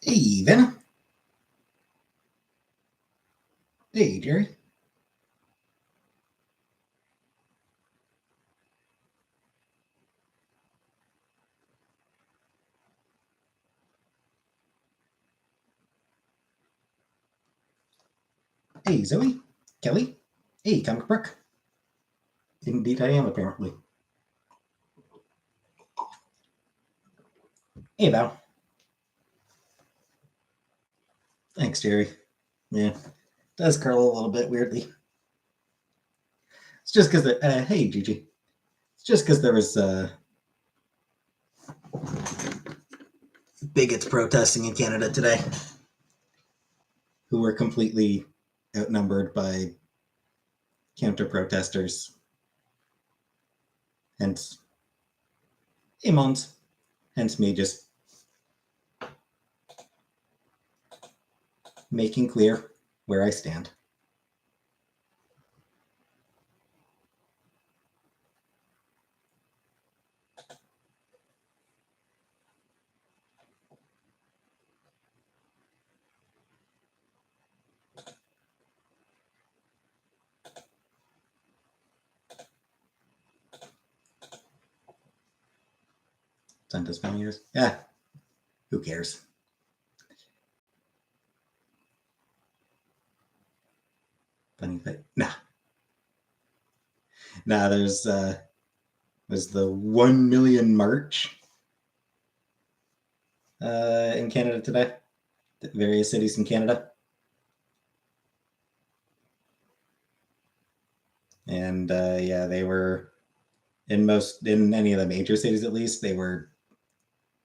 Hey, Vena. Hey, Jerry. Hey, Zoe. Kelly. Hey, Comic Brook. Indeed, I am, apparently. Hey, Val. Thanks, Jerry. Yeah, does curl a little bit weirdly. It's just because, hey, Gigi. It's just because there was bigots protesting in Canada today who were completely outnumbered by counter protesters. Hence, hey, Mons. Hence me just making clear where I stand. Sent us many years. Yeah, who cares? Funny thing. Nah, there's the 1 million march in Canada today, various cities in Canada. And yeah, they were in any of the major cities at least, they were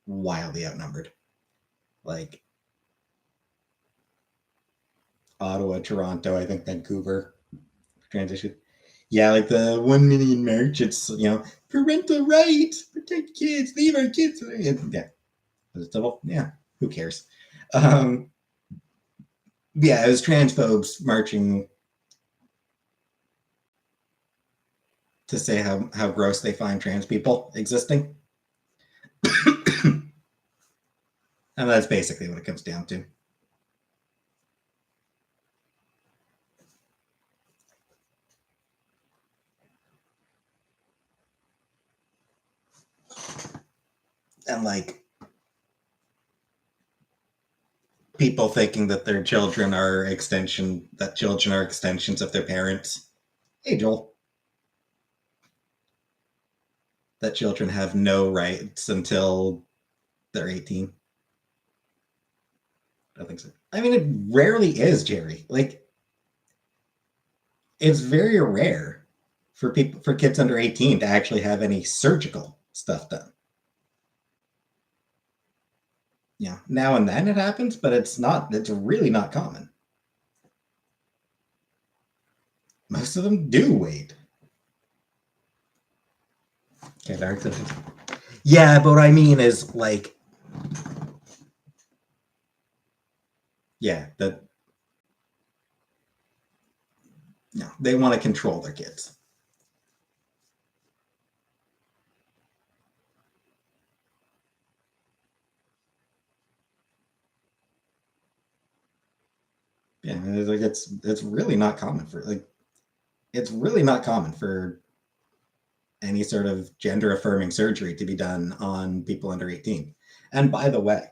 wildly outnumbered. Like Ottawa, Toronto, I think Vancouver transition. Yeah, like the 1 million march, it's, parental rights, protect kids, leave our kids. Yeah, yeah, who cares? Um, yeah, it was transphobes marching to say how gross they find trans people existing. And that's basically what it comes down to. And like people thinking that their children are children are extensions of their parents. Hey, Joel. That children have no rights until they're 18. I don't think so. I mean, it rarely is, Jerry. Like, it's very rare for kids under 18 to actually have any surgical stuff done. Yeah, now and then it happens, but it's really not common. Most of them do wait. Okay, dark senses. Yeah, but what I mean is like, yeah, that no, they want to control their kids. Yeah, like it's really not common for like it's really not common for any sort of gender affirming surgery to be done on people under 18. And by the way,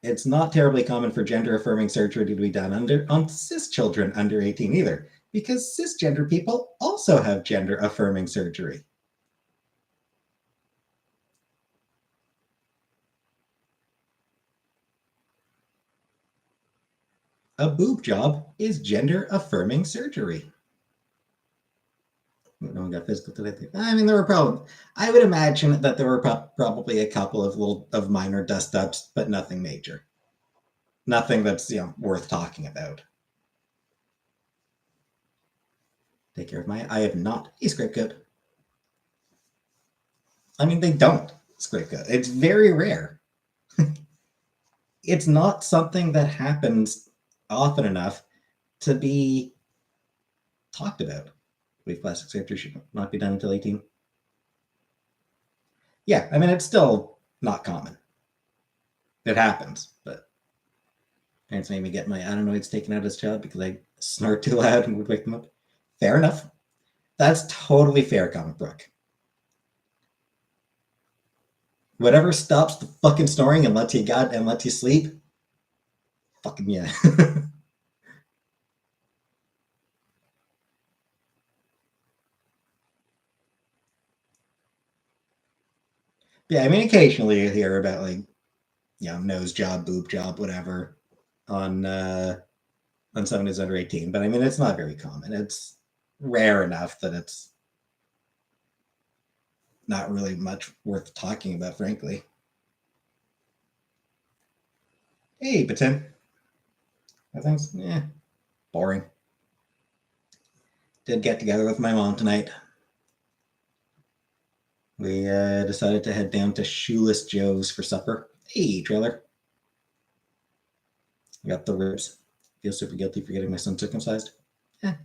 it's not terribly common for gender affirming surgery to be done on cis children under 18 either, because cisgender people also have gender affirming surgery. A boob job is gender affirming surgery. No one got physical today. I mean, there were probably. I would imagine that there were probably a couple of minor dust ups, but nothing major. Nothing that's worth talking about. Take care of my. I have not a scrape good. I mean, they don't scrape good. It's very rare. It's not something that happens often enough to be talked about. Wave plastic surgery should not be done until 18. Yeah, I mean, it's still not common. It happens, but parents made me get my adenoids taken out as a child because I snort too loud and would wake them up. Fair enough. That's totally fair, comic book. Whatever stops the fucking snoring and lets you sleep. Fucking yeah. Yeah, I mean, occasionally you hear about like, nose job, boob job, whatever, on someone who's under 18. But I mean, it's not very common. It's rare enough that it's not really much worth talking about, frankly. Hey, but Tim, I think, boring. Did get together with my mom tonight. We decided to head down to Shoeless Joe's for supper. Hey, trailer. I got the ribs. Feel super guilty for getting my son circumcised.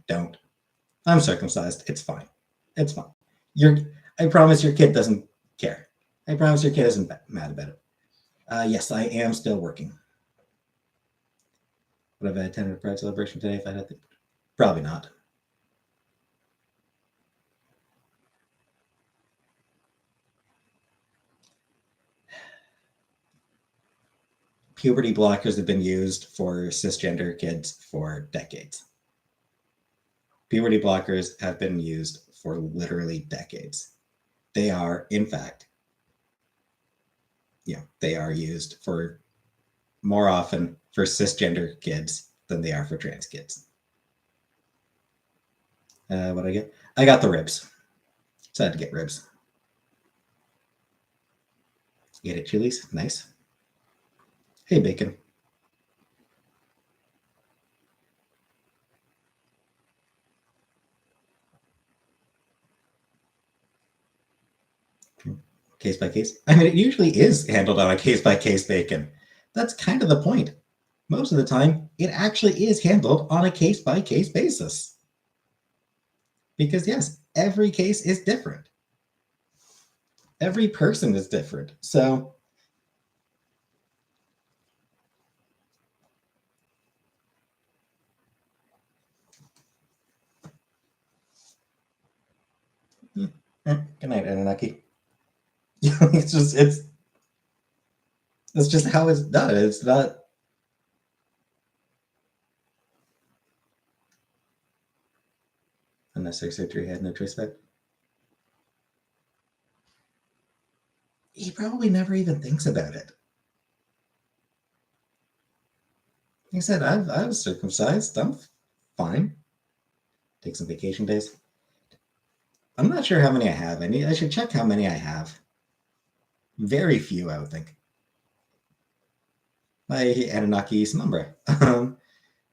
Don't. I'm circumcised. It's fine. It's fine. I promise your kid doesn't care. I promise your kid isn't mad about it. Yes, I am still working. Would have attended a Pride celebration today if I had to? Probably not. Puberty blockers have been used for cisgender kids for decades. Puberty blockers have been used for literally decades. They are, in fact, they are used for more often for cisgender kids than they are for trans kids. What did I get? I got the ribs. So I had to get ribs. You get it, Chili's? Nice. Hey, bacon. Case by case. I mean, it usually is handled on a case by case bacon. That's kind of the point. Most of the time, it actually is handled on a case by case basis. Because, yes, every case is different. Every person is different. So, good night, Anunnaki. it's just how it's done. It's not. Unnecessary surgery had no choice but. He probably never even thinks about it. He said, I was circumcised. I'm fine. Take some vacation days. I'm not sure how many I have. I should check how many I have. Very few, I would think. My Anunnaki Sombra.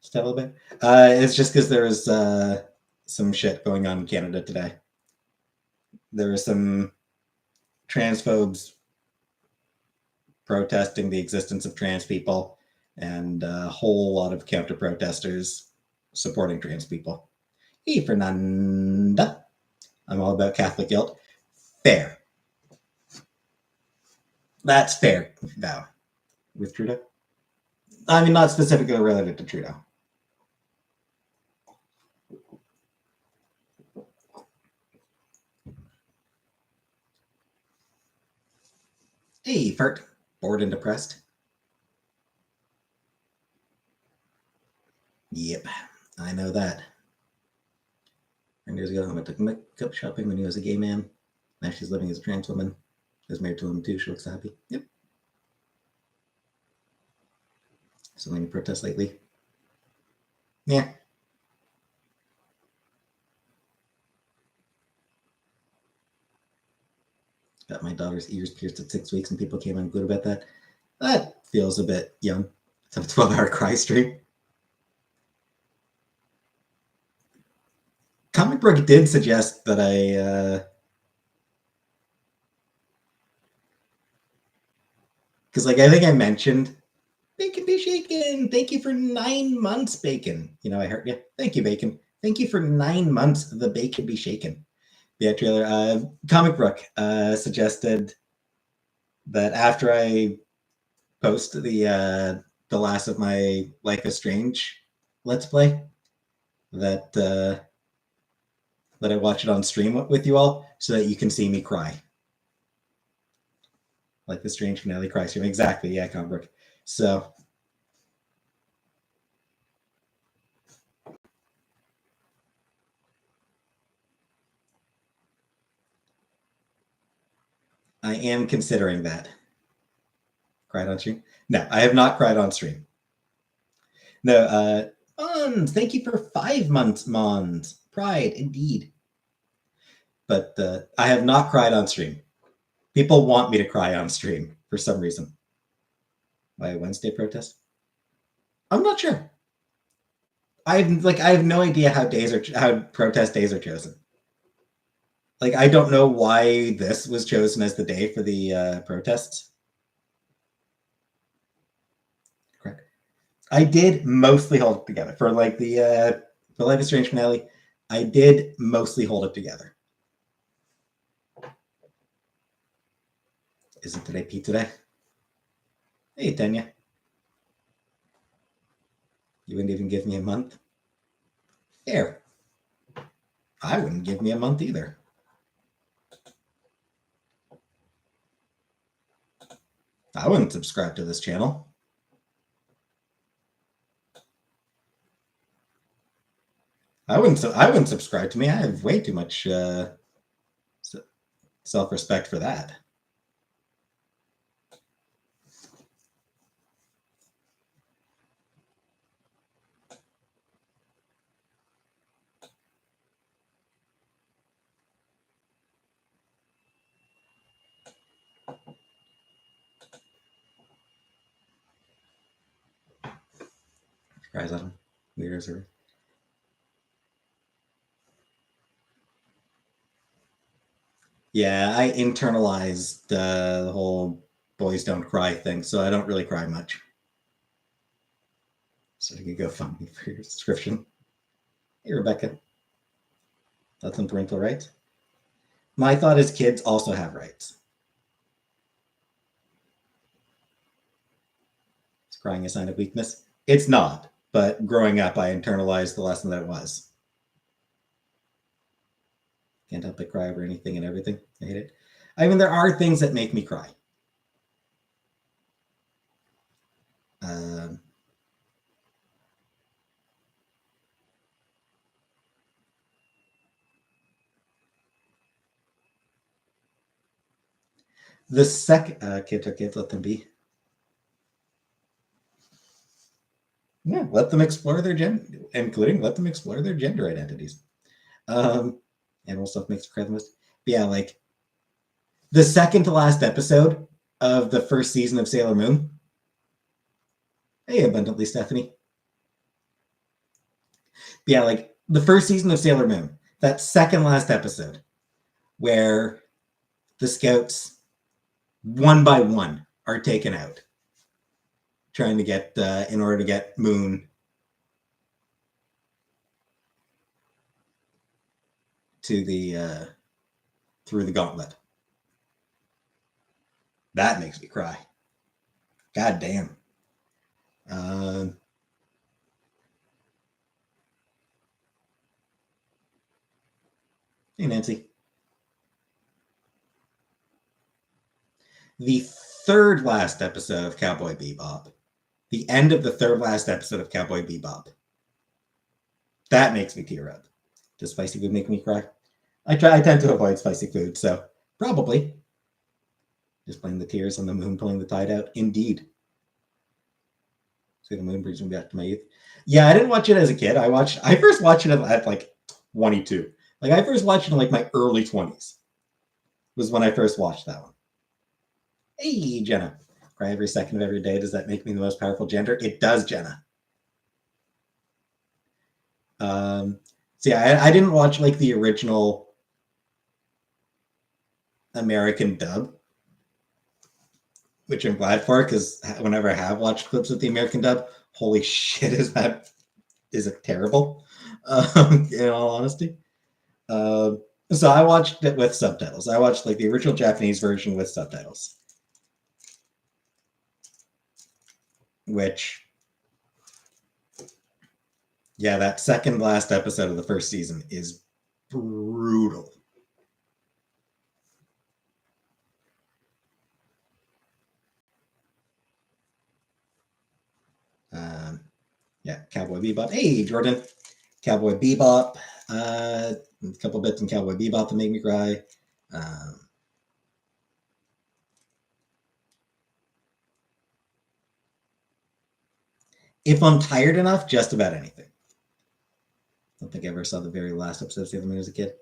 Just a little bit. It's just because there was some shit going on in Canada today. There were some transphobes protesting the existence of trans people, and a whole lot of counter protesters supporting trans people. Hey, Fernanda. I'm all about Catholic guilt. Fair. That's fair, though. With Trudeau? I mean, not specifically related to Trudeau. Hey, Fert. Bored and depressed? Yep, I know that. 10 years ago, I went to makeup shopping when he was a gay man. Now she's living as a trans woman. Is married to him too. She looks happy. Yep. So any protests lately? Yeah. Got my daughter's ears pierced at 6 weeks, and people came on good about that. That feels a bit young. To have a 12-hour cry stream. Comic Book did suggest that because I think I mentioned Bacon be shaken. Thank you for 9 months, Bacon. I heard you. Thank you, Bacon. Thank you for 9 months. The Bacon be shaken. Yeah, trailer. Comic Book suggested that after I post the last of my Life is Strange Let's Play that I watch it on stream with you all so that you can see me cry. Like the Strange finale cry stream. Exactly, yeah, Conbrook. So I am considering that. Cried on stream? No, I have not cried on stream. No, Mons, thank you for 5 months, Mons. Pride, indeed. But I have not cried on stream. People want me to cry on stream for some reason. Why a Wednesday protest? I'm not sure. I have no idea how protest days are chosen. Like, I don't know why this was chosen as the day for the protests. Correct. I did mostly hold it together for like the Life is Strange finale. I did mostly hold it together. Isn't today pizza day? Hey, Tanya. You wouldn't even give me a month? Fair. I wouldn't give me a month either. I wouldn't subscribe to this channel. I wouldn't subscribe to me. I have way too much self-respect for that. Cries at him. Weird as her. Yeah, I internalized the whole boys don't cry thing, so I don't really cry much. So you can go fund me for your subscription. Hey, Rebecca. That's some parental rights. My thought is kids also have rights. Is crying a sign of weakness? It's not, but growing up, I internalized the lesson that it was. Can't help but cry over anything and everything. I hate it. I mean, there are things that make me cry. The second kids are kids, let them be. Yeah, let them explore their gender, including let them explore their gender identities. Animal stuff makes me cry the most. But yeah, like the second to last episode of the first season of Sailor Moon. Hey, abundantly Stephanie. But yeah, like the first season of Sailor Moon, that second last episode, where the scouts, one by one, are taken out, trying to get in order to get Moon to the through the gauntlet. That makes me cry. God damn. Hey, Nancy. The third last episode of Cowboy Bebop. The end of the third last episode of Cowboy Bebop. That makes me tear up. Does spicy food make me cry? I tend to avoid spicy food, so probably. Just playing the tears on the moon, pulling the tide out. Indeed. See, the moon brings me back to my youth. Yeah, I didn't watch it as a kid. I first watched it at like 22. Like I first watched it in like my early 20s. Was when I first watched that one. Hey, Jenna. Cry every second of every day. Does that make me the most powerful gender? It does, Jenna. So yeah, I didn't watch like the original American dub, which I'm glad for because whenever I have watched clips of the American dub, holy shit, is it terrible? In all honesty. So I watched it with subtitles. I watched like the original Japanese version with subtitles. which, yeah, that second last episode of the first season is brutal. Yeah, Cowboy Bebop. Hey, Jordan. Cowboy Bebop. A couple bits in Cowboy Bebop that make me cry. If I'm tired enough, just about anything. I don't think I ever saw the very last episode of Sailor Moon as a kid.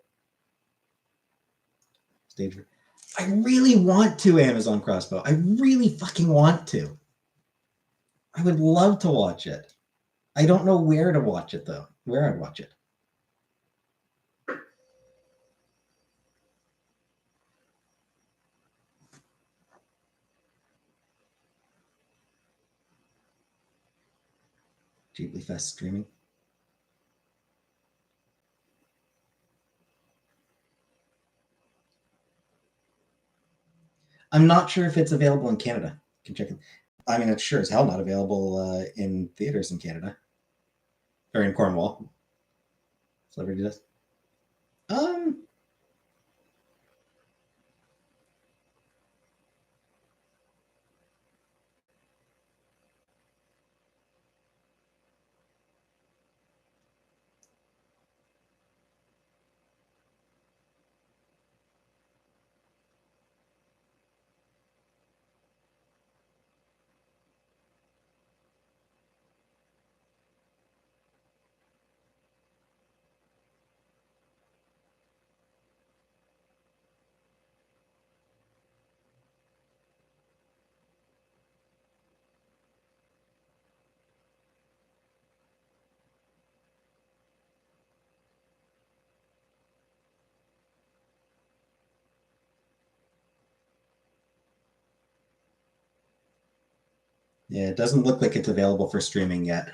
Stage. I really want to Amazon Crossbow. I really fucking want to. I would love to watch it. I don't know where to watch it though. Where I'd watch it. Ghibli Fest streaming. I'm not sure if it's available in Canada. You can check it. I mean, it's sure as hell not available in theaters in Canada or in Cornwall. Celebrity Desk. Yeah, it doesn't look like it's available for streaming yet.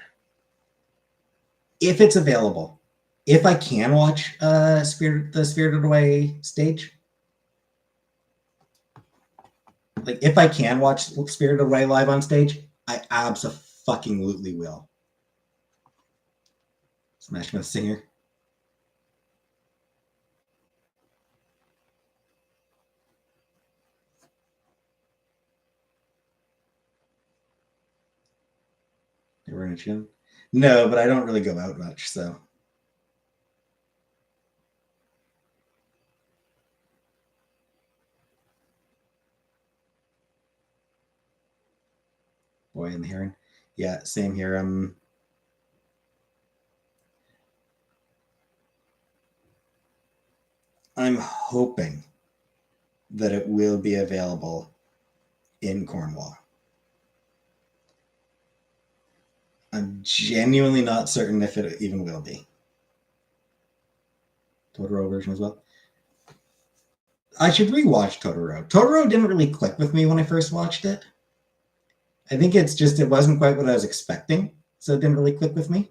If it's available, if I can watch the Spirited Away stage, like if I can watch Spirited Away live on stage, I absolutely will. Smash Mouth Singer. Ever in a gym? No, but I don't really go out much, so. Boy and the Heron. Yeah, same here. I'm hoping that it will be available in Cornwall. I'm genuinely not certain if it even will be. Totoro version as well. I should rewatch Totoro. Totoro didn't really click with me when I first watched it. I think it's just it wasn't quite what I was expecting, so it didn't really click with me.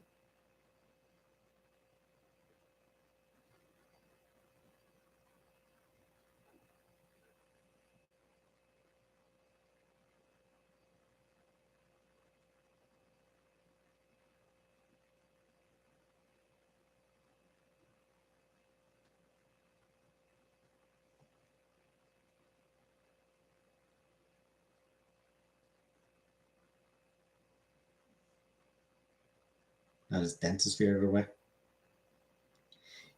Not as dense as Spirited Away.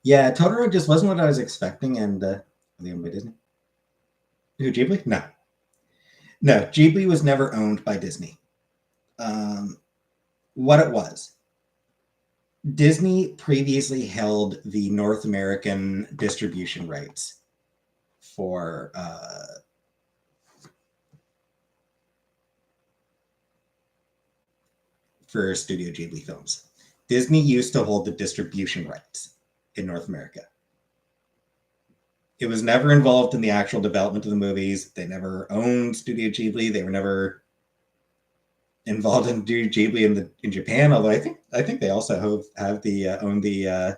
Yeah, Totoro just wasn't what I was expecting, and they owned by Disney. Who, Ghibli? No. No, Ghibli was never owned by Disney. What it was, Disney previously held the North American distribution rights for Studio Ghibli films. Disney used to hold the distribution rights in North America. It was never involved in the actual development of the movies. They never owned Studio Ghibli. They were never involved in Studio Ghibli in Japan. Although I think they also have own the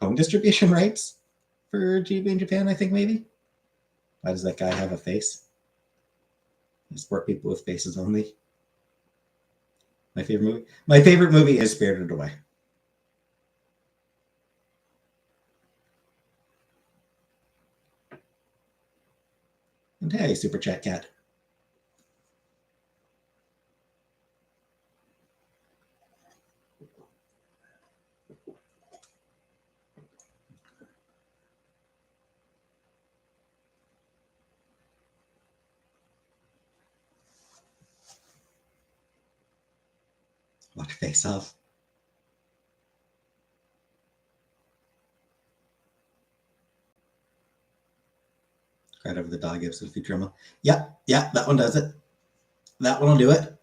home distribution rights for Ghibli in Japan. I think maybe. Why does that guy have a face? I support people with faces only. My favorite movie. My favorite movie is Spirited Away. And hey, Super Chat Cat. Watch Face Off. Cried over the dog episode of Futurama. Yeah, that one does it. That one will do it.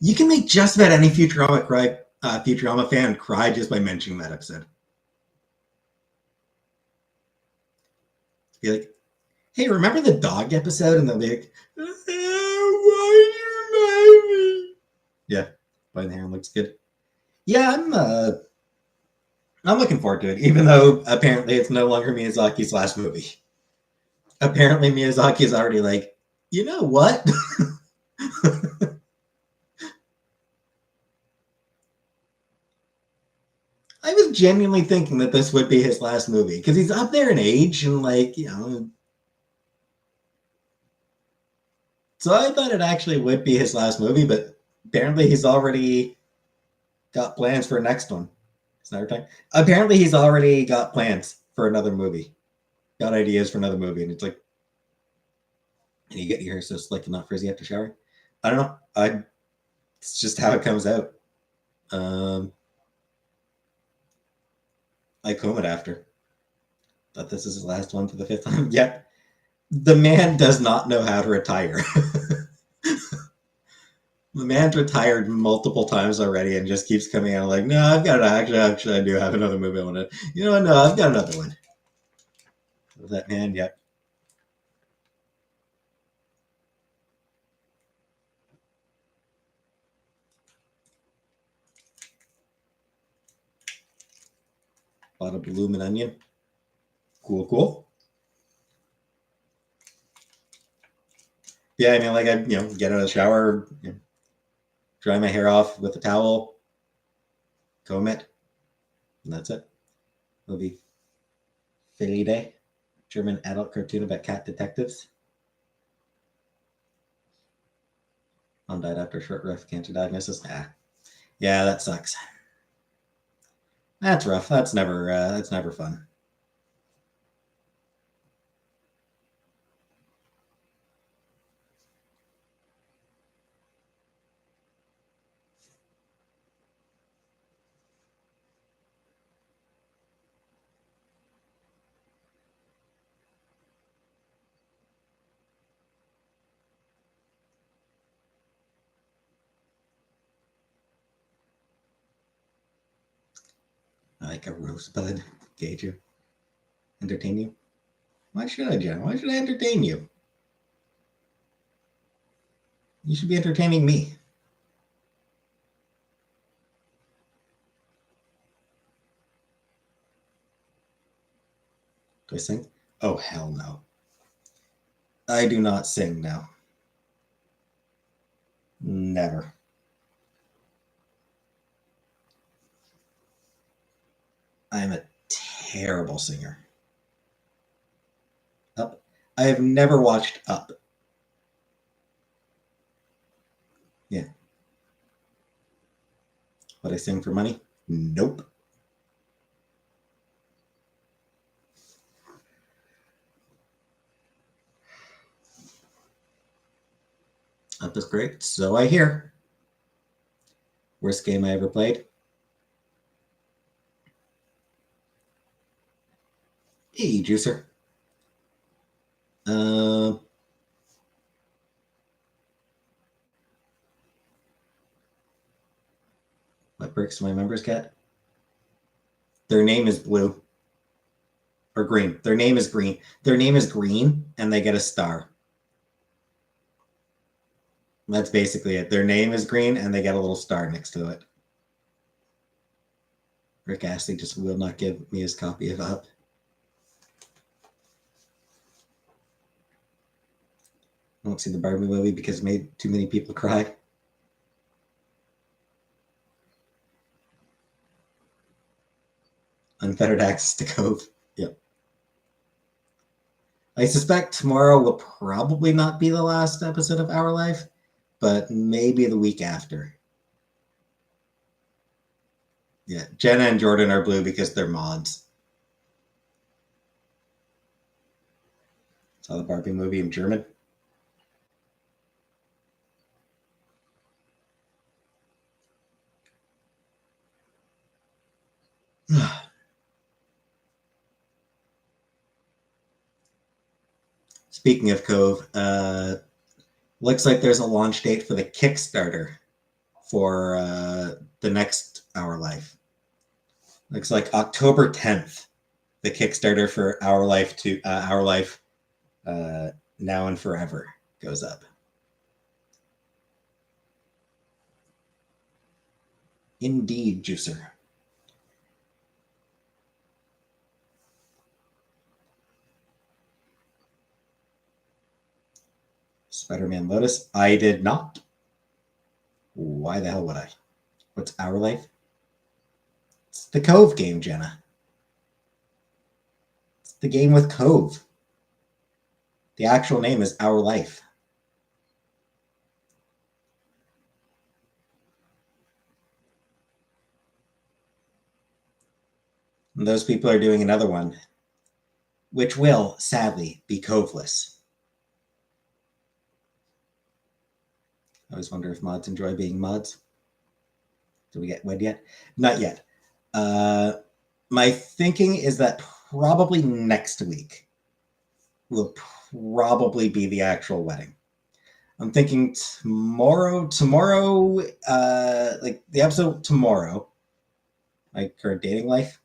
You can make just about any Futurama fan cry just by mentioning that episode. Be like, hey, remember the dog episode? And they'll be like, why do you mind me? Yeah, By the Hair looks good. Yeah, I'm looking forward to it, even though apparently it's no longer Miyazaki's last movie. Apparently Miyazaki is already like, you know what? I was genuinely thinking that this would be his last movie because he's up there in age and so I thought it actually would be his last movie, but apparently he's already got plans for a next one. Apparently he's already got plans for another movie. Got ideas for another movie, and it's like, and you get your hair so slick and not frizzy after showering. I don't know. It's just how it comes out. I comb it after. Thought this is his last one for the 5th time. Yep. The man does not know how to retire. The man's retired multiple times already and just keeps coming out like, no, I've got actually, I do have another movie I want to. You know what? No, I've got another one. That man, yep. Bought a bloomin' onion. Cool. Yeah, I mean, like I, get out of the shower, dry my hair off with a towel, comb it, and that's it. Movie Felidae, German adult cartoon about cat detectives. Mom died after a short rough cancer diagnosis. Yeah, that sucks. That's rough. That's never fun. Like a rosebud, gauge you, entertain you. Why should I, Jen? Why should I entertain you? You should be entertaining me. Do I sing? Oh, hell no. I do not sing now. Never. I am a terrible singer. Up. I have never watched Up. Yeah. Would I sing for money? Nope. Up is great. So I hear. Worst game I ever played? Hey, Juicer. What perks do my members get? Their name is blue. Or green. Their name is green. Their name is green, and they get a star. That's basically it. Their name is green, and they get a little star next to it. Rick Astley just will not give me his copy of Up. I won't see the Barbie movie because it made too many people cry. unfettered access to Cove. Yep. I suspect tomorrow will probably not be the last episode of Our Life, but maybe the week after. Yeah, Jenna and Jordan are blue because they're mods. Saw the Barbie movie in German. Speaking of Cove, looks like there's a launch date for the Kickstarter for the next Our Life. Looks like October 10th, the Kickstarter for Our Life to Our Life Now and Forever goes up. Indeed, Juicer. Spider-Man Lotus. I did not. Why the hell would I? What's Our Life? It's the Cove game, Jenna. It's the game with Cove. The actual name is Our Life. And those people are doing another one, which will, sadly, be Coveless. I always wonder if mods enjoy being mods. Did we get wed yet? Not yet. My thinking is that probably next week will probably be the actual wedding. I'm thinking tomorrow, like the episode tomorrow, like her dating life.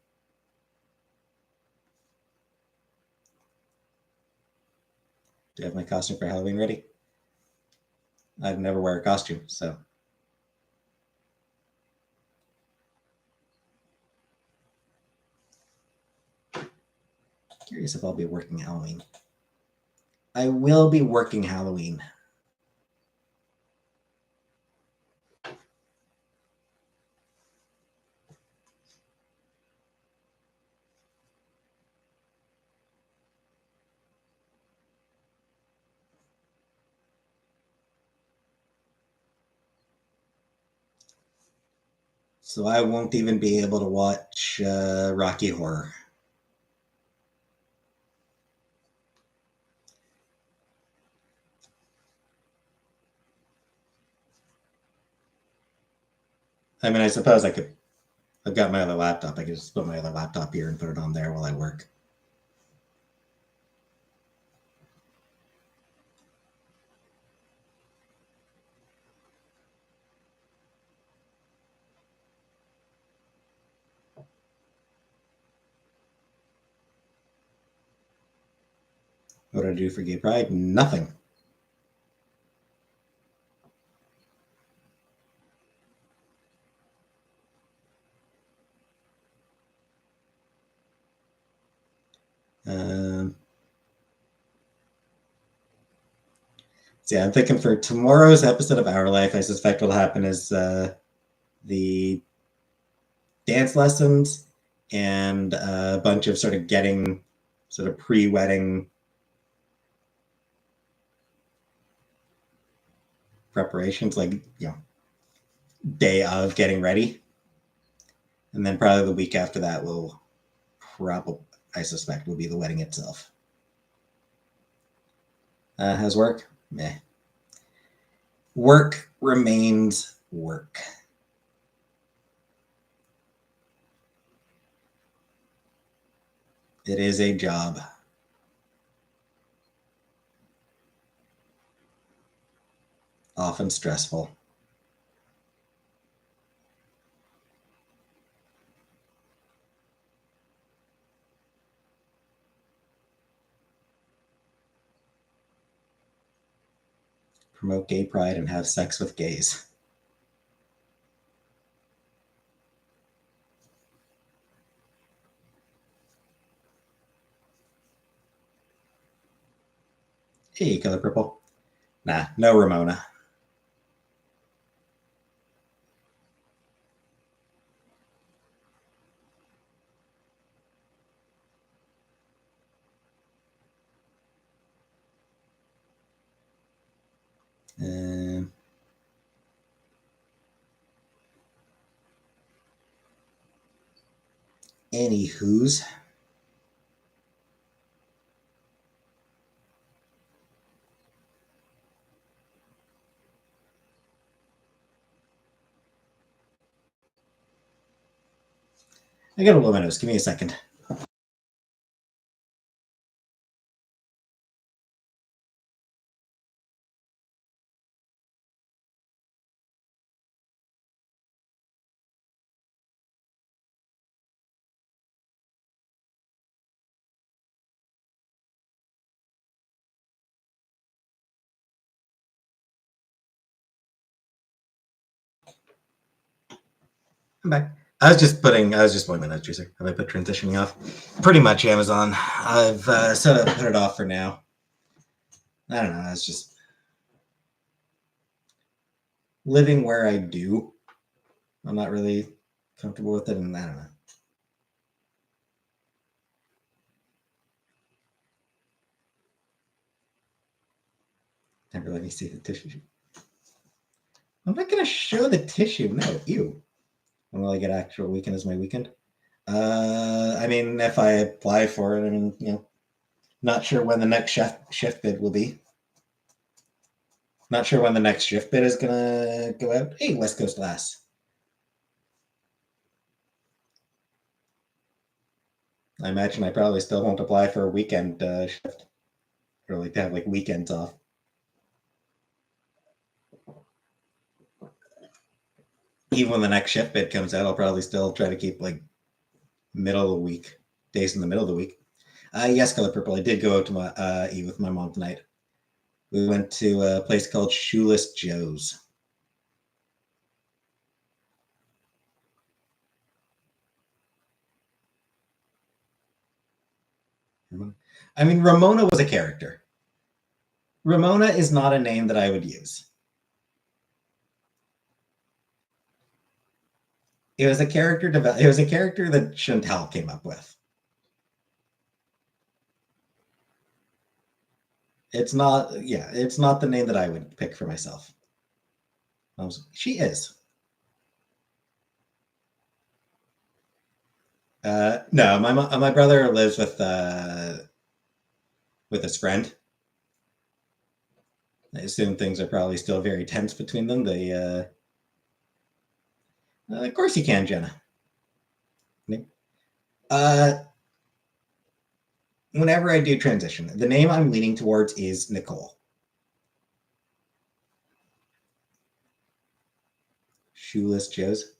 Do I have my costume for Halloween ready? I'd never wear a costume, so. Curious if I'll be working Halloween. I will be working Halloween. So I won't even be able to watch Rocky Horror. I mean, I suppose I could. I've got my other laptop. I could just put my other laptop here and put it on there while I work. What did I do for Gay Pride? Nothing. So yeah, I'm thinking for tomorrow's episode of Our Life, I suspect what'll happen is the dance lessons and a bunch of sort of getting sort of pre-wedding preparations, like, you know, day of getting ready. And then probably the week after that will probably, I suspect, will be the wedding itself. How's work? Meh. Work remains work. It is a job. Often stressful. Promote gay pride and have sex with gays. Hey, Color Purple. Nah, no Ramona. Anywho's. I gotta blow my nose. Give me a second. I'm back. I was just blowing my nose juicer. Have I put transitioning off? Pretty much Amazon. I've set up, put it off for now. I don't know. I was just living where I do. I'm not really comfortable with it, and I don't know. Never let me see the tissue. I'm not gonna show the tissue. No, ew. When will I get actual weekend as my weekend? I mean, if I apply for it, I mean, not sure when the next shift bid will be. Not sure when the next shift bid is gonna go out. Hey, West Coast Glass. I imagine I probably still won't apply for a weekend shift, or like to have like weekends off. Even when the next shift bid comes out, I'll probably still try to keep like middle of the week days in the middle of the week. Yes, Color Purple. I did go out to my eat with my mom tonight. We went to a place called Shoeless Joe's. I mean, Ramona was a character. Ramona is not a name that I would use. It was a character It was a character that Chantal came up with. It's not. Yeah, it's not the name that I would pick for myself. She is. No, my brother lives with his friend. I assume things are probably still very tense between them. Of course you can, Jenna. Uh, Whenever I do transition, the name I'm leaning towards is Nicole. Shoeless Joe's.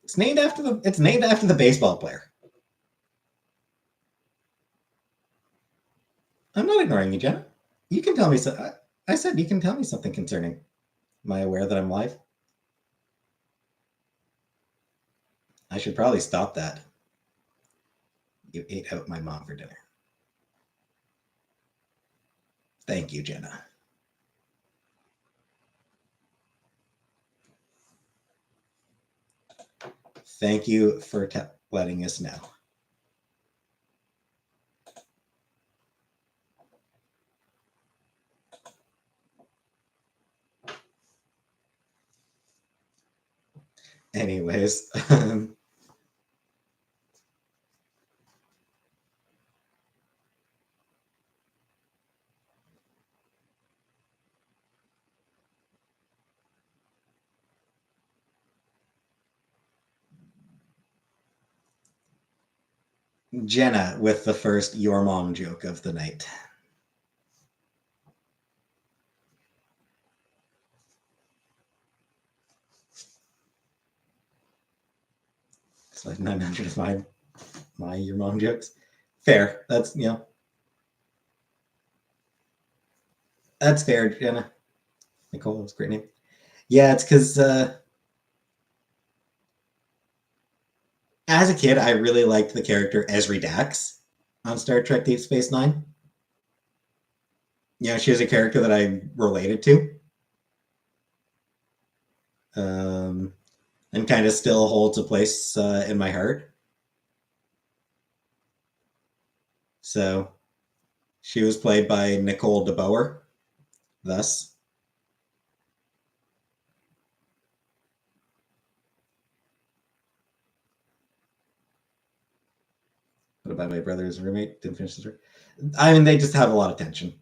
It's named after the baseball player. I'm not ignoring you, Jenna. You can tell me so. I said you can tell me something concerning. Am I aware that I'm live? I should probably stop that. You ate out my mom for dinner. Thank you, Jenna. Thank you for letting us know. Anyways, Jenna with the first your mom joke of the night. It's like 900 of my your mom jokes. Fair. That's fair, Jenna. Nicole, that's a great name. Yeah, it's because as a kid, I really liked the character Ezri Dax on Star Trek Deep Space Nine. She was a character that I related to. And kind of still holds a place in my heart. So she was played by Nicole DeBoer, thus. What about my brother's roommate? Didn't finish the story. I mean, they just have a lot of tension.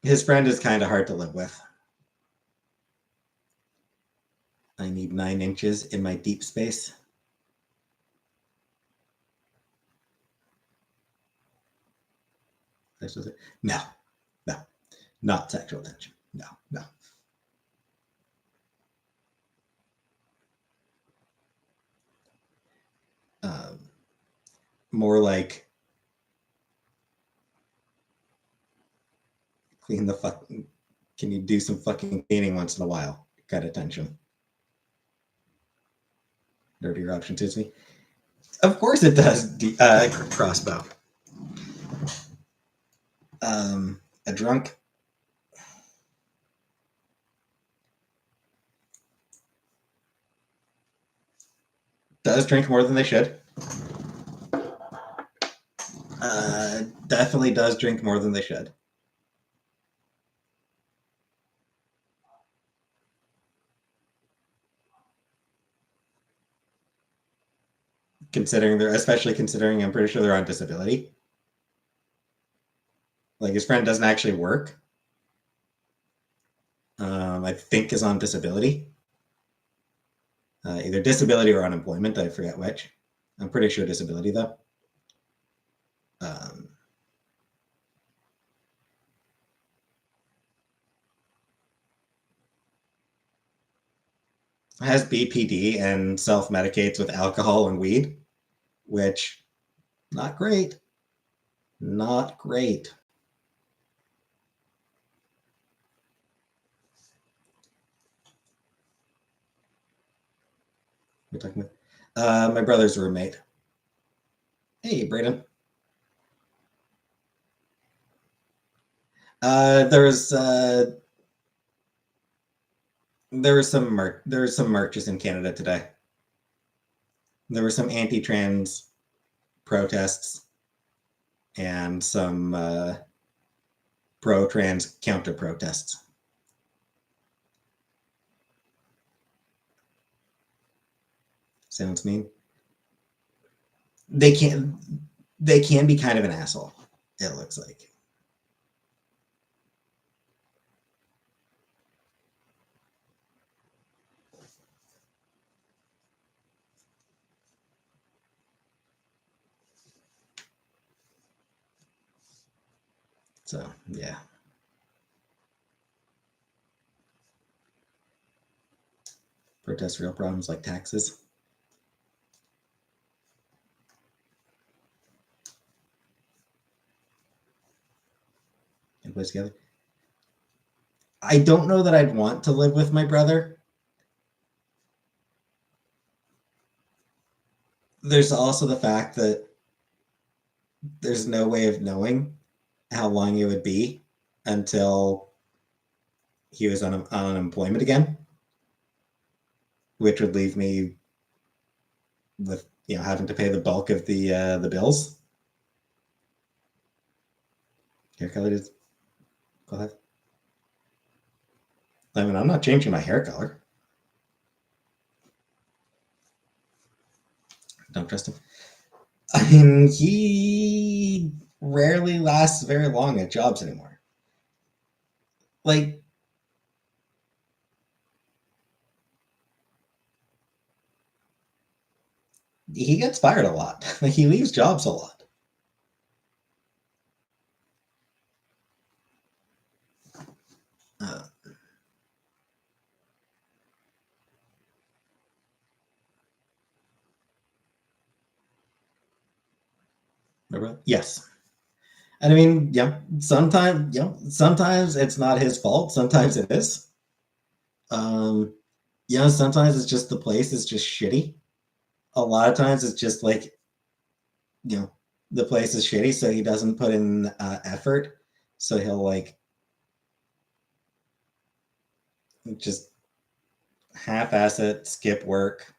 His friend is kind of hard to live with. I need 9 inches in my deep space. No, no, not sexual tension. No, no. More like clean the fucking. Can you do some fucking cleaning once in a while? Kind of tension. Dirtier option suits me. Of course it does. Crossbow. A drunk. Does drink more than they should. Definitely does drink more than they should. Especially considering I'm pretty sure they're on disability. Like his friend doesn't actually work. I think is on disability. Either disability or unemployment. I forget which. I'm pretty sure disability though. Has BPD and self-medicates with alcohol and weed, which not great. Not great. We're talking about my brother's roommate. Hey, Braden. There was some marches in Canada today. There were some anti-trans protests and some pro-trans counter protests. Sounds mean. They can be kind of an asshole. It looks like. So yeah. Protest real problems like taxes. And place together. I don't know that I'd want to live with my brother. There's also the fact that there's no way of knowing how long it would be until he was on unemployment again, which would leave me with having to pay the bulk of the bills. Hair color is go ahead. I mean, I'm not changing my hair color. Don't trust him. I mean, he rarely lasts very long at jobs anymore. Like, he gets fired a lot. Like, he leaves jobs a lot. Yes. And I mean, sometimes it's not his fault. Sometimes it is. Sometimes it's just the place is just shitty. A lot of times it's just like, the place is shitty, so he doesn't put in effort. So he'll like just half-ass it, skip work.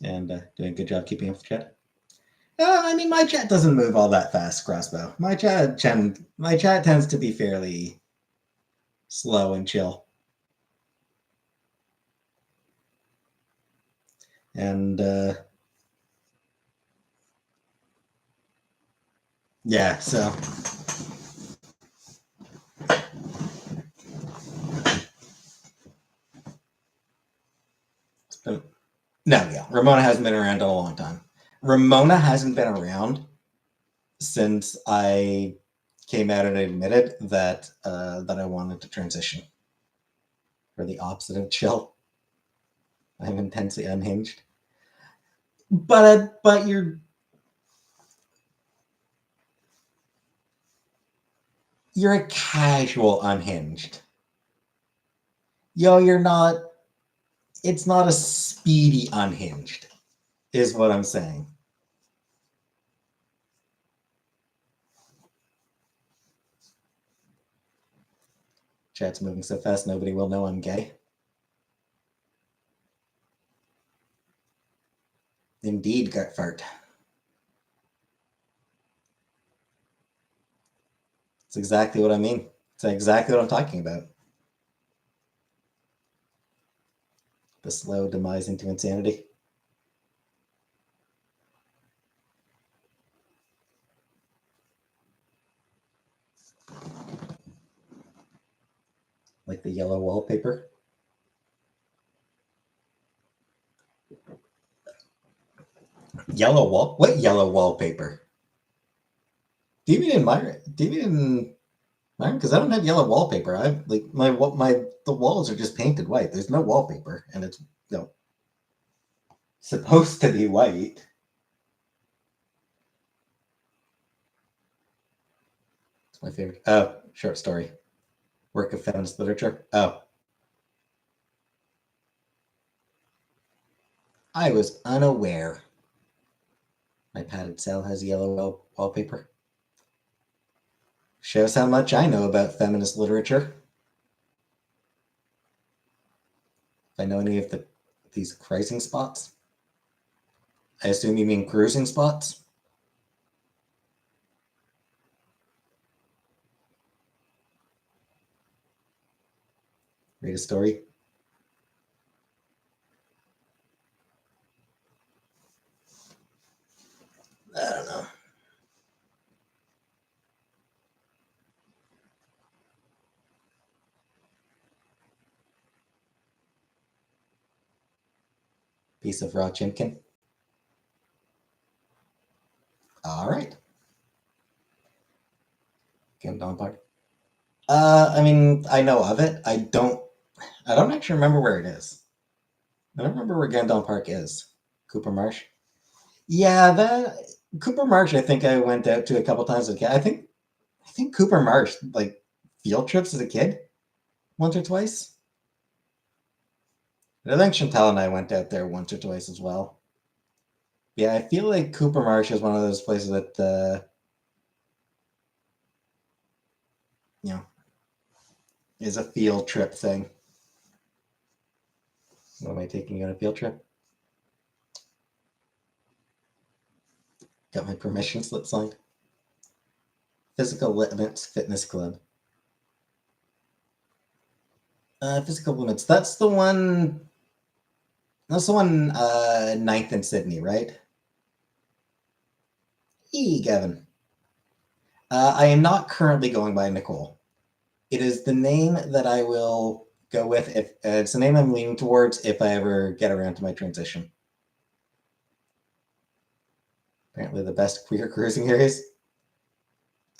And doing a good job keeping up with the chat. I mean, my chat doesn't move all that fast, Crossbow. My chat tends to be fairly slow and chill. And yeah, so no, yeah, Ramona hasn't been around in a long time. Ramona hasn't been around since I came out and admitted that I wanted to transition for the opposite of chill. I'm intensely unhinged. But you're a casual unhinged. Yo, you're not. It's not a speedy unhinged, is what I'm saying. Chat's moving so fast, nobody will know I'm gay. Indeed, Gutfart. It's exactly what I mean. It's exactly what I'm talking about. The slow demise into insanity. Like the yellow wallpaper. Yellow wall? What yellow wallpaper? Do you mean in my? Do you mean in mine? Because I don't have yellow wallpaper. I like my the walls are just painted white. There's no wallpaper, and it's supposed to be white. It's my favorite. Oh, short story. Work of feminist literature. Oh, I was unaware. My padded cell has yellow wallpaper. Shows how much I know about feminist literature. If I know any of these cruising spots. I assume you mean cruising spots? Read a story. I don't know. Piece of raw chimkin. All right. Gandon Park. I mean, I know of it. I don't actually remember where it is. I don't remember where Gandon Park is. Cooper Marsh. Yeah, that Cooper Marsh. I think I went out to a couple times as a kid. I think Cooper Marsh like field trips as a kid, once or twice. And I think Chantal and I went out there once or twice as well. Yeah, I feel like Cooper Marsh is one of those places that you know is a field trip thing. What am I taking you on a field trip? Got my permission slip signed. Physical Limits Fitness Club. Physical Limits. That's the one. That's the one. 9th in Sydney, right? Gavin. I am not currently going by Nicole. It is the name that I will go with if it's the name I'm leaning towards if I ever get around to my transition. Apparently, the best queer cruising areas.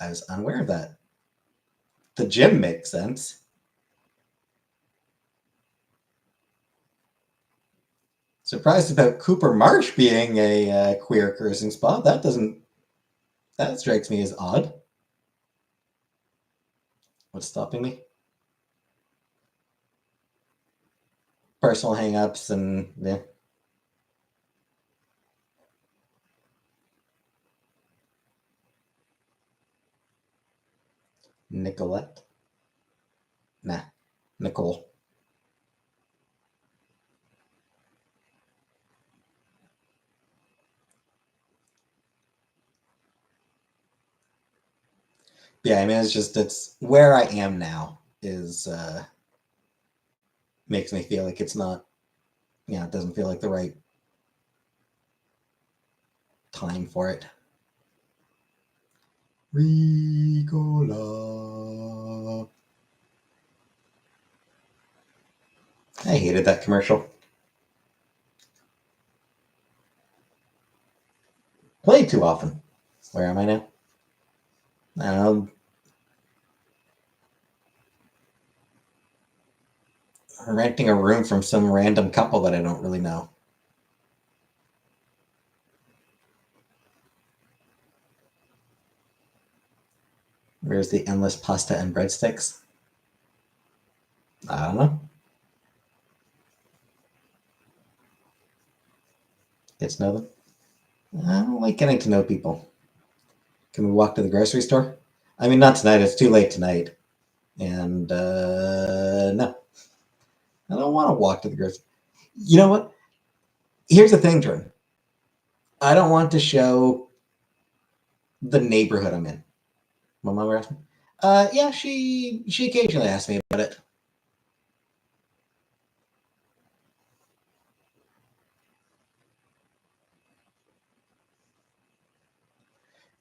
I was unaware of that. The gym makes sense. Surprised about Cooper Marsh being a queer cruising spot. That strikes me as odd. What's stopping me? Personal hangups and yeah. Nicolette? Nah, Nicole. Yeah, I mean, it's where I am now is makes me feel like it's not, it doesn't feel like the right time for it. Ricola. I hated that commercial. Played too often. Where am I now? Renting a room from some random couple that I don't really know. Where's the endless pasta and breadsticks? I don't know. Get to know them. I don't like getting to know people. Can we walk to the grocery store? I mean, not tonight. It's too late tonight. And no, I don't want to walk to the grocery. You know what? Here's the thing, Jordan. I don't want to show the neighborhood I'm in. My mom asked me. Yeah, she occasionally asks me about it.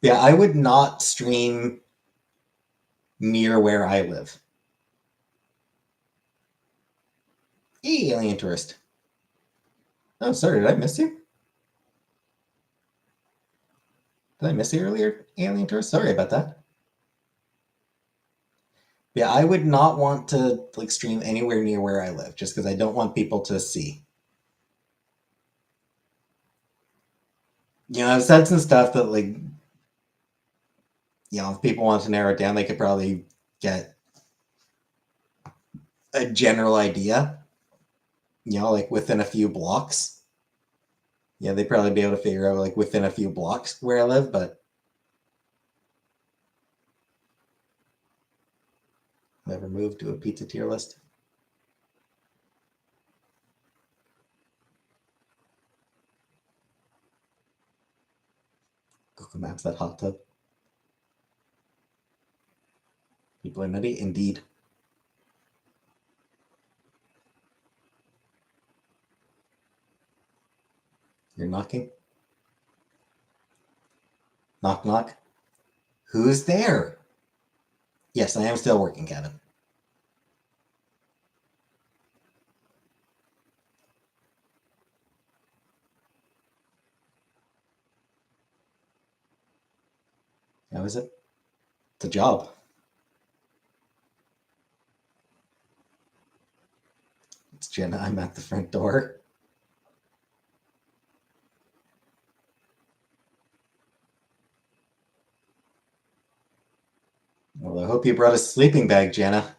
Yeah, I would not stream near where I live. Hey, alien tourist. Oh, sorry, did I miss you? Did I miss you earlier, alien tourist? Sorry about that. Yeah, I would not want to like stream anywhere near where I live, just because I don't want people to see. I've said some stuff that like, if people want to narrow it down, they could probably get a general idea. Like within a few blocks. Yeah, they'd probably be able to figure out like within a few blocks where I live, but never moved to a pizza tier list. Google Maps that hot tub. People are nutty, indeed. You're knocking. Knock knock. Who's there? Yes, I am still working, Kevin. How is it? It's a job. It's Jenna. I'm at the front door. Well, I hope you brought a sleeping bag, Jenna,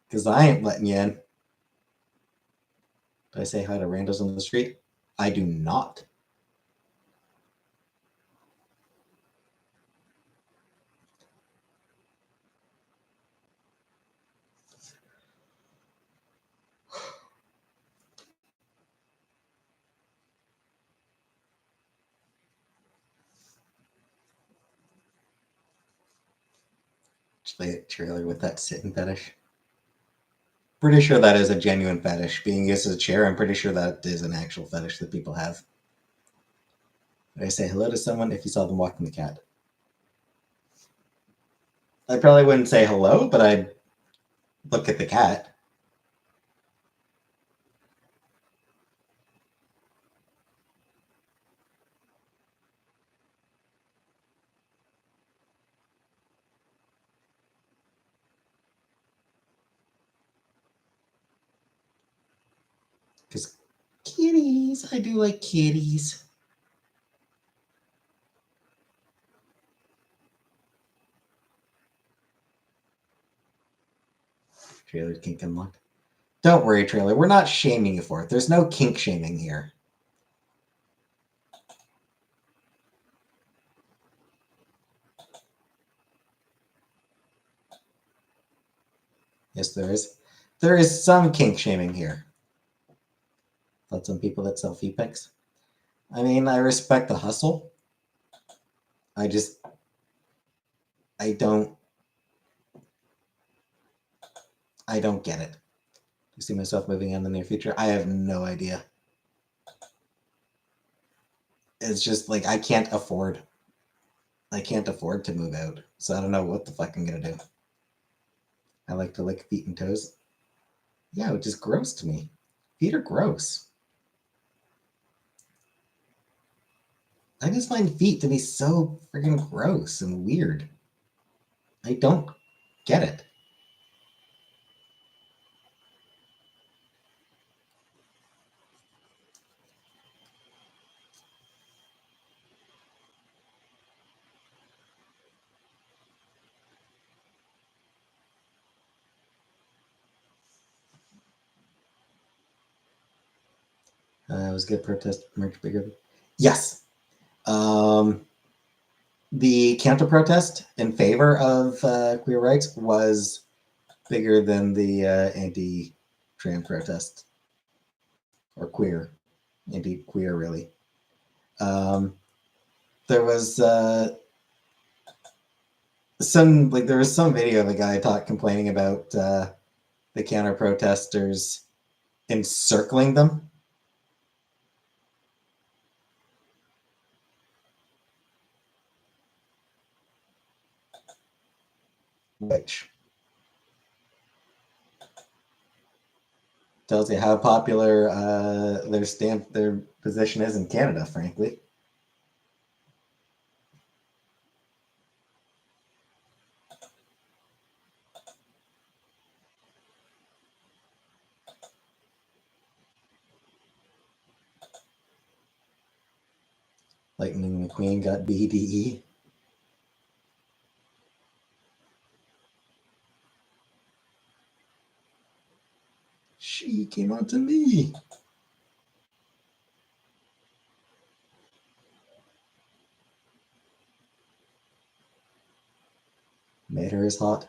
because I ain't letting you in. Did I say hi to randos on the street? I do not. Just lay a trailer with that sitting fetish. Pretty sure that is a genuine fetish. Being used as a chair, I'm pretty sure that is an actual fetish that people have. Did I say hello to someone if you saw them walking the cat? I probably wouldn't say hello, but I'd look at the cat. Because kitties, I do like kitties. Trailer kink unlocked. Don't worry, trailer. We're not shaming you for it. There's no kink shaming here. Yes, there is. There is some kink shaming here. Let some people that sell feet pics. I mean, I respect the hustle. I don't I don't get it. Do you see myself moving in the near future? I have no idea. It's just like I can't afford to move out. So I don't know what the fuck I'm gonna do. I like to lick feet and toes. Yeah, which is gross to me. Feet are gross. I just find feet to be so freaking gross and weird. I don't get it. Was good protest merch bigger? Yes. The counter protest in favor of queer rights was bigger than the anti-trans protest or queer, anti-queer really. There was some video of a guy complaining about the counter protesters encircling them. Which tells you how popular their position is in Canada, frankly. Lightning McQueen got BDE. She came on to me. Made her as hot.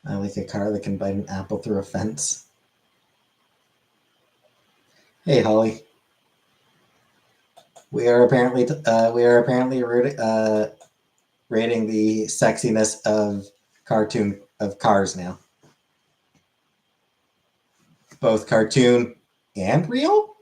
I like a car that can bite an apple through a fence. Hey, Holly. We are apparently rating the sexiness of cars now. Both cartoon and real?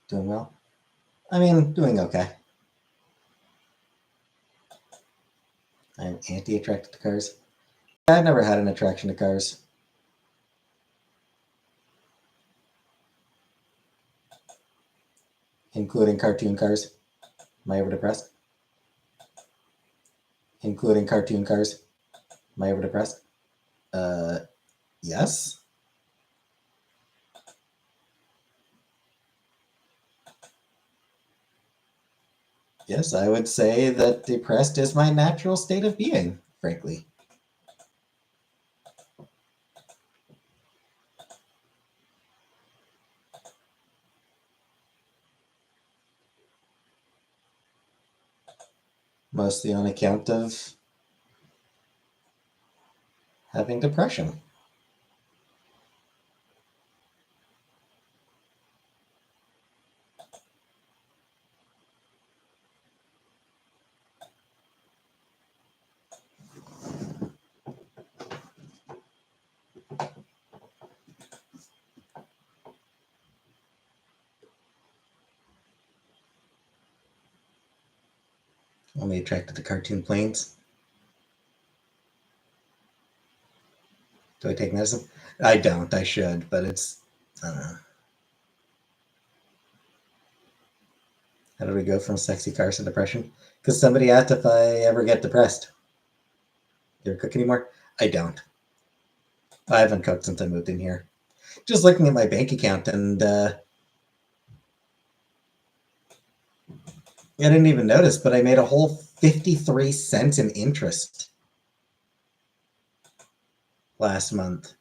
Doing well? I mean, doing okay. I'm anti-attracted to cars. I've never had an attraction to cars. Including cartoon cars. Am I ever depressed? Including cartoon cars. Am I ever depressed? Yes. Yes, I would say that depressed is my natural state of being, frankly. Mostly on account of having depression. Only attracted to cartoon planes. Do I take medicine? I don't. I should, but it's, I don't know. How do we go from sexy cars to depression? Because somebody asked if I ever get depressed. Do you cook anymore? I don't. I haven't cooked since I moved in here. Just looking at my bank account and I didn't even notice, but I made a whole 53 cents in interest last month.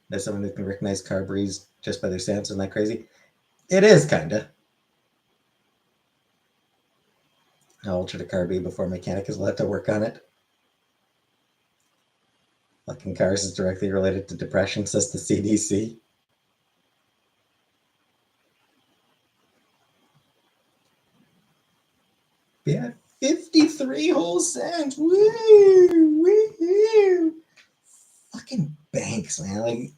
There's someone who can recognize Carbreeze just by their sounds. Isn't that crazy? It is, kinda. How old should a car be before a mechanic is allowed to work on it? Fucking cars is directly related to depression, says the CDC. Yeah, 53 whole cents. Woo! Woo! Fucking banks, man. Like,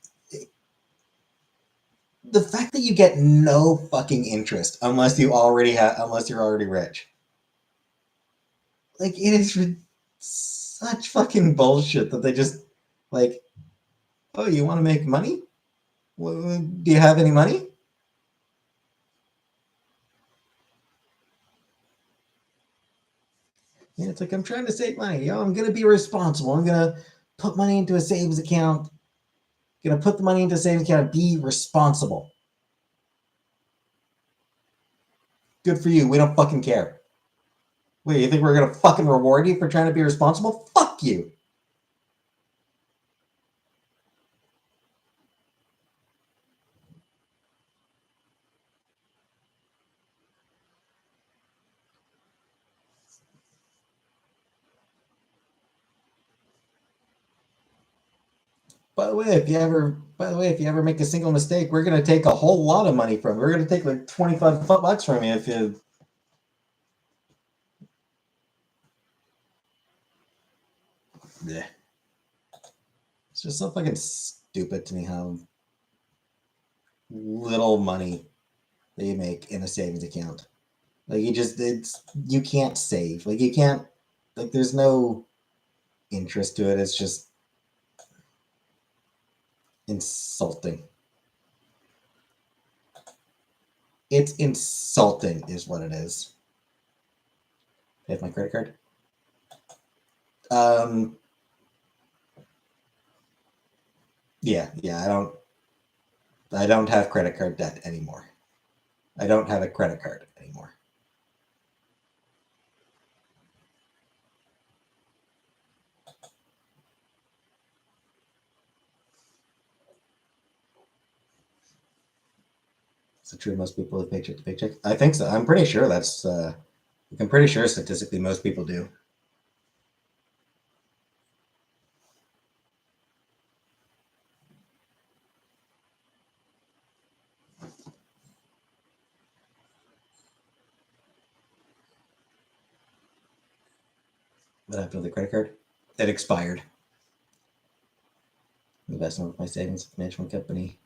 the fact that you get no fucking interest unless you're already rich. Like, it is such fucking bullshit that they just, like, oh, you want to make money? Well, do you have any money? Yeah, it's like, I'm trying to save money. I'm going to be responsible. I'm going to put money into a savings account. Going to put the money into a savings account. Be responsible. Good for you. We don't fucking care. Wait, you think we're going to fucking reward you for trying to be responsible? Fuck you. By the way, if you ever make a single mistake, we're gonna take a whole lot of money from you. We're gonna take like 25 bucks from you if you. Yeah. It's just so fucking stupid to me how little money that you make in a savings account. Like you can't save. Like you can't like there's no interest to it. It's just insulting. It's insulting is what it is. I have my credit card. Um yeah, I don't have credit card debt anymore. I don't have a credit card anymore. Is it true most people live paycheck to paycheck? I think so. I'm pretty sure that's. I'm pretty sure statistically most people do. What happened to the credit card? It expired. Investment with my savings management company.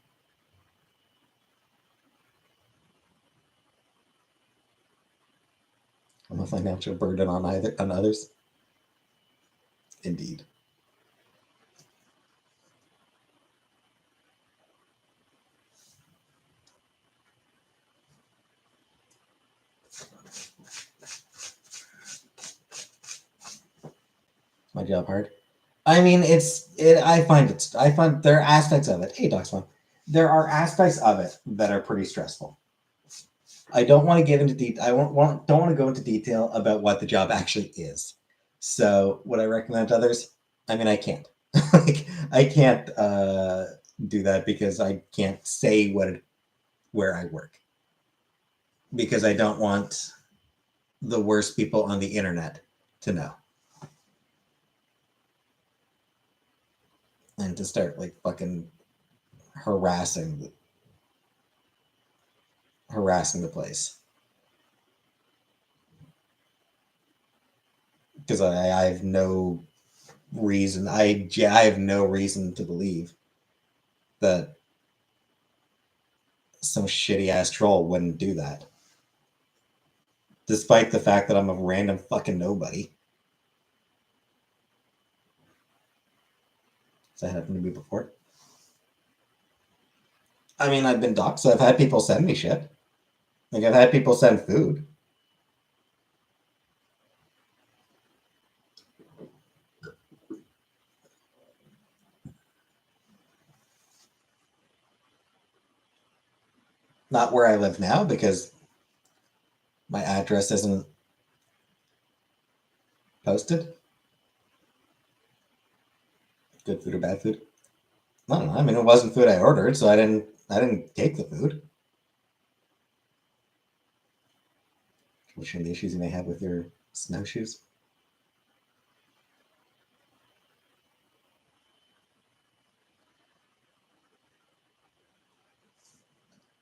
I'm a financial burden on others. Indeed. My job hard. I mean, I find there are aspects of it. Hey, Doc's Fun. There are aspects of it that are pretty stressful. I don't want to get into detail. Don't want to go into detail about what the job actually is. So, would I recommend to others? I mean, I can't. Like, I can't do that because I can't say where I work because I don't want the worst people on the internet to know and to start like fucking harassing harassing the place because I have no reason. I have no reason to believe that some shitty ass troll wouldn't do that, despite the fact that I'm a random fucking nobody. Has that happened to me before? I mean, I've been doxxed. So I've had people send me shit. Like I've had people send food. Not where I live now because address isn't posted? Good food or bad food? I don't know. I mean, it wasn't food I ordered, so I didn't take the food. Which are the issues you may have with your snowshoes?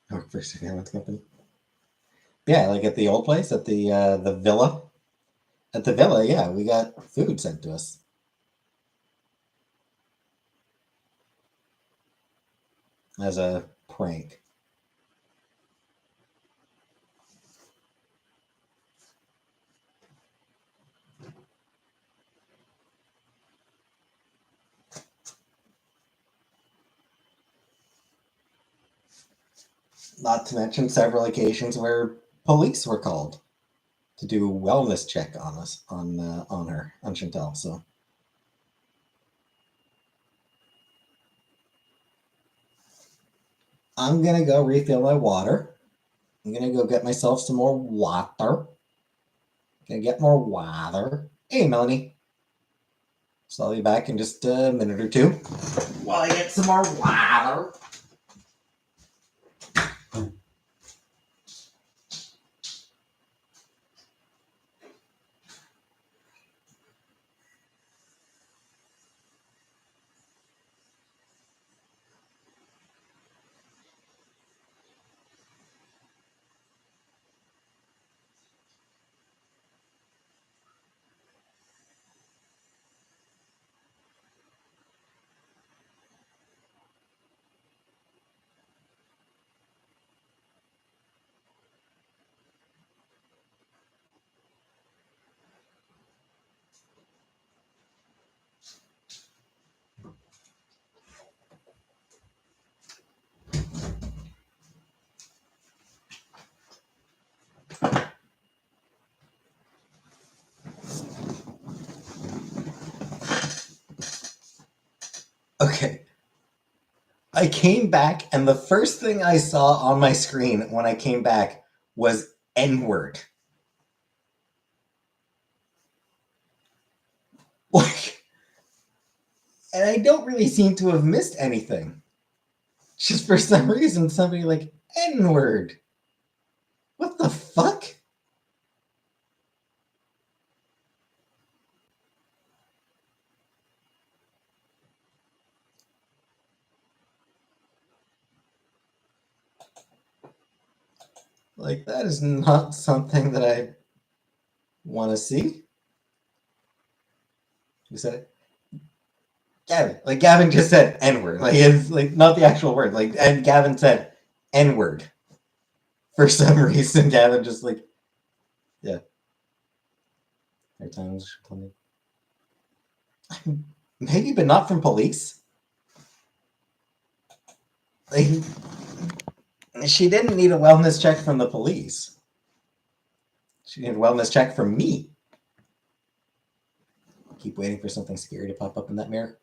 I work for a surveillance company. Yeah, like at the old place, at the villa. At the villa, yeah, we got food sent to us. As a prank. Not to mention several occasions where police were called to do a wellness check on us, on her, on Chantal. So I'm gonna go refill my water. I'm gonna go get myself some more water. Gonna get more water. Hey, Melanie. So I'll be back in just a minute or two while I get some more water. Okay. I came back, and the first thing I saw on my screen when I came back was N-word. Like, and I don't really seem to have missed anything. Just for some reason, somebody like N-word. What the fuck? Like, that is not something that I want to see. Who said it? Gavin. Like, Gavin just said N-word. Like, it's like not the actual word. Like, and Gavin said N-word. For some reason, Gavin just like, yeah. Every time maybe, but not from police. Like, she didn't need a wellness check from the police. She needed a wellness check from me. Keep waiting for something scary to pop up in that mirror.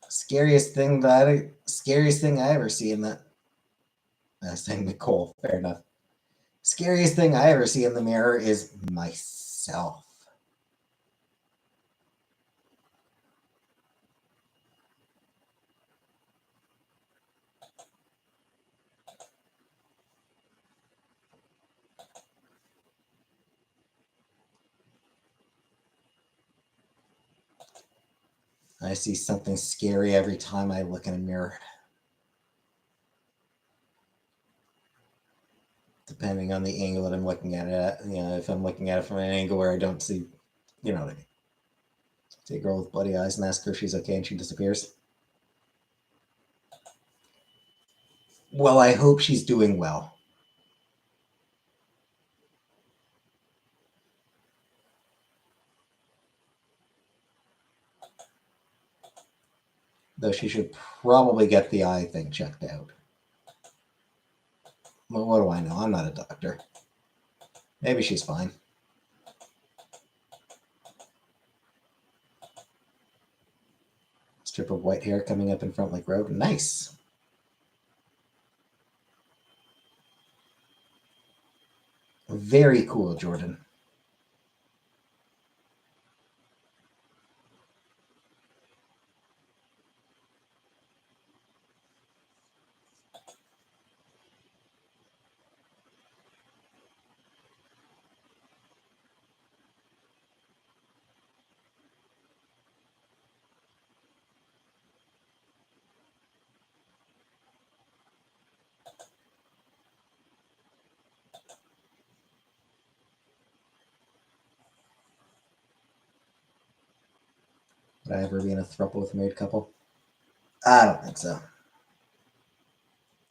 Scariest thing I ever see in that. I was saying Nicole. Fair enough. Scariest thing I ever see in the mirror is myself. I see something scary every time I look in a mirror. Depending on the angle that I'm looking at it at. You know, if I'm looking at it from an angle where I don't see, you know what I mean. See a girl with bloody eyes and ask her if she's okay and she disappears. Well, I hope she's doing well. Though she should probably get the eye thing checked out. Well, what do I know? I'm not a doctor. Maybe she's fine. Strip of white hair coming up in front like road. Nice. Very cool, Jordan. Would I ever be in a throuple with a married couple? I don't think so.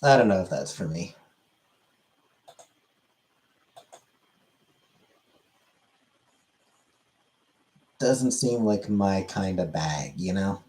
I don't know if that's for me. Doesn't seem like my kind of bag, you know?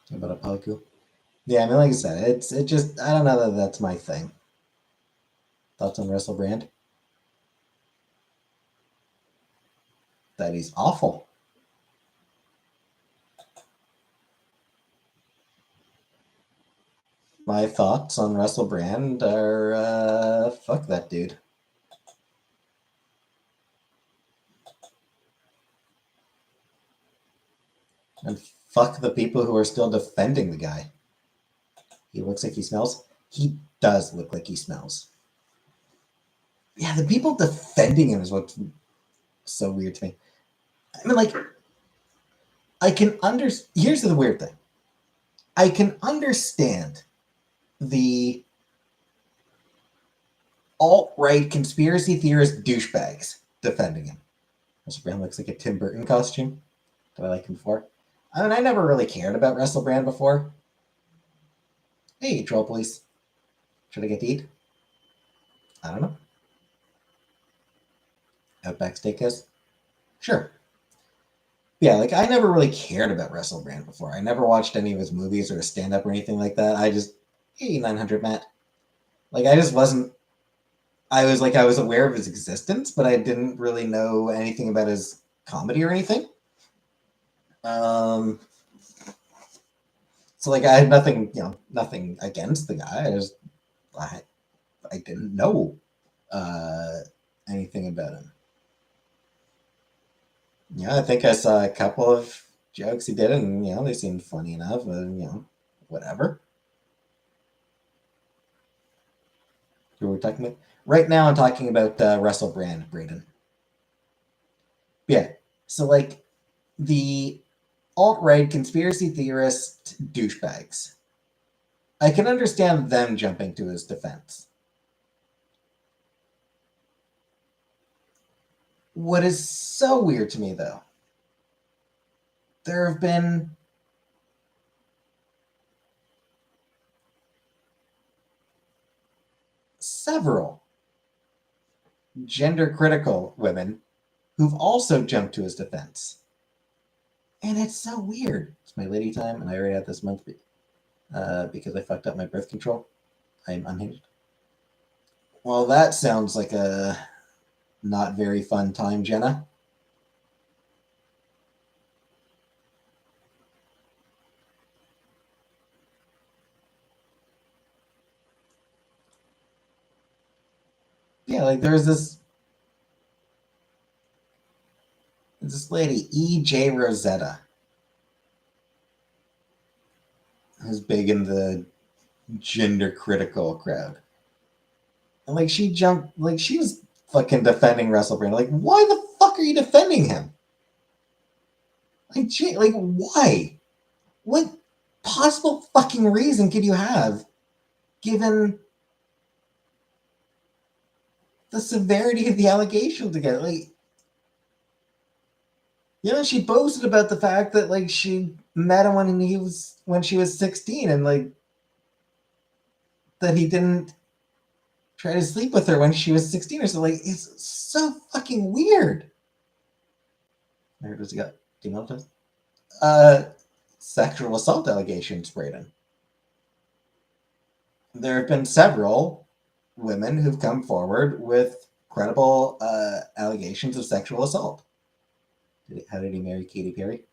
About a Paku. Yeah, I mean, like I said, it just I don't know that that's my thing. Thoughts on Russell Brand? That he's awful. My thoughts on Russell Brand are fuck that dude. And fuck the people who are still defending the guy. He looks like he smells. He does look like he smells. Yeah, the people defending him is what's so weird to me. I mean, like, I can under. Here's the weird thing. I can understand the alt-right conspiracy theorist douchebags defending him. Russell Brand looks like a Tim Burton costume. Did I like him before? I mean, I never really cared about Russell Brand before. Hey, troll police. Should I get to eat? I don't know. Outback Steakhouse? Sure. Yeah, like I never really cared about Russell Brand before. I never watched any of his movies or stand up or anything like that. I just, hey, 900 Matt. Like I just wasn't. I was aware of his existence, but I didn't really know anything about his comedy or anything. Um, so like I had nothing, nothing against the guy. I, I didn't know uh, anything about him. Yeah, I think I saw a couple of jokes he did, and they seemed funny enough. Whatever. Who are we talking about? Right now, I'm talking about Russell Brand, Braden. Yeah. So like the alt-right conspiracy theorist douchebags. I can understand them jumping to his defense. What is so weird to me, though, there have been several gender critical women who've also jumped to his defense. And it's so weird. It's my lady time, and I already had this month because I fucked up my birth control. I'm unhinged. Well, that sounds like a not very fun time, Jenna. Yeah, like there's this lady, E.J. Rosetta, who's big in the gender critical crowd. And like she jumped, like she was fucking defending Russell Brand. Like, why the fuck are you defending him? Like why? What possible fucking reason could you have, given the severity of the allegation together? Like, she boasted about the fact that like she met him when she was 16, and like that he didn't try to sleep with her when she was 16 or so. Like, it's so fucking weird. Where does he got demonetized? sexual assault allegations, Braden. There have been several women who've come forward with credible allegations of sexual assault. How did he marry Katy Perry?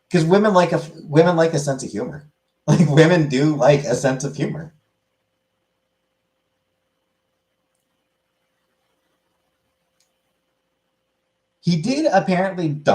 Because women like a sense of humor. Like women do like a sense of humor. He did apparently dump